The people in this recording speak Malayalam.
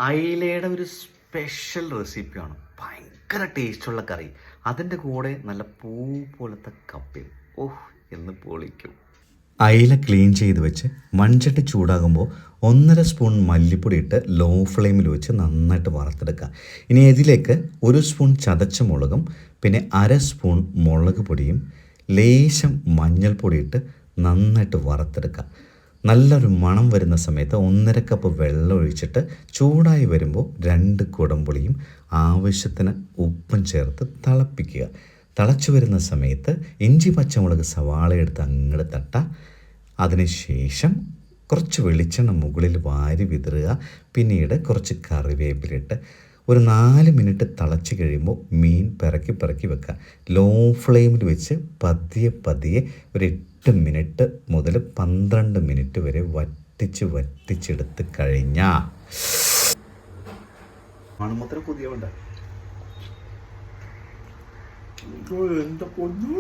അയിലയുടെ ഒരു സ്പെഷ്യൽ റെസിപ്പിയാണ്. ഭയങ്കര ടേസ്റ്റുള്ള കറി. അതിൻ്റെ കൂടെ നല്ല പൂ പോലത്തെ കപ്പയും. ഓഹ്, എന്ന് പൊളിക്കും. അയില ക്ലീൻ ചെയ്ത് വെച്ച് മൺചട്ടി ചൂടാകുമ്പോൾ 1.5 സ്പൂൺ മല്ലിപ്പൊടി ഇട്ട് ലോ ഫ്ലെയിമിൽ വെച്ച് നന്നായിട്ട് വറുത്തെടുക്കുക. ഇനി ഇതിലേക്ക് 1 സ്പൂൺ ചതച്ച മുളകും പിന്നെ 1/2 സ്പൂൺ മുളക് പൊടിയും ലേശം മഞ്ഞൾപ്പൊടി ഇട്ട് നന്നായിട്ട് വറുത്തെടുക്കുക. നല്ലൊരു മണം വരുന്ന സമയത്ത് 1.5 കപ്പ് വെള്ളം ഒഴിച്ചിട്ട് ചൂടായി വരുമ്പോൾ 2 കുടംപുളിയും ആവശ്യത്തിന് ഉപ്പും ചേർത്ത് തിളപ്പിക്കുക. തിളച്ചു വരുന്ന സമയത്ത് ഇഞ്ചി പച്ചമുളക് സവാള എടുത്ത് അങ്ങോട്ട് തട്ടുക. അതിനുശേഷം കുറച്ച് വെളിച്ചെണ്ണ മുകളിൽ വാരി വിതറുക. പിന്നീട് കുറച്ച് കറിവേപ്പിലിട്ട് ഒരു 4 മിനിറ്റ് തിളച്ച് കഴിയുമ്പോൾ മീൻ പിറക്കി വെക്കുക. ലോ ഫ്ലെയിമിൽ വെച്ച് പതിയെ ഒരു 8 മിനിറ്റ് മുതൽ 12 മിനിറ്റ് വരെ വറ്റിച്ചെടുത്ത് കഴിഞ്ഞാൽ മണമത്ര പുതിയ എന്താ പൊന്നു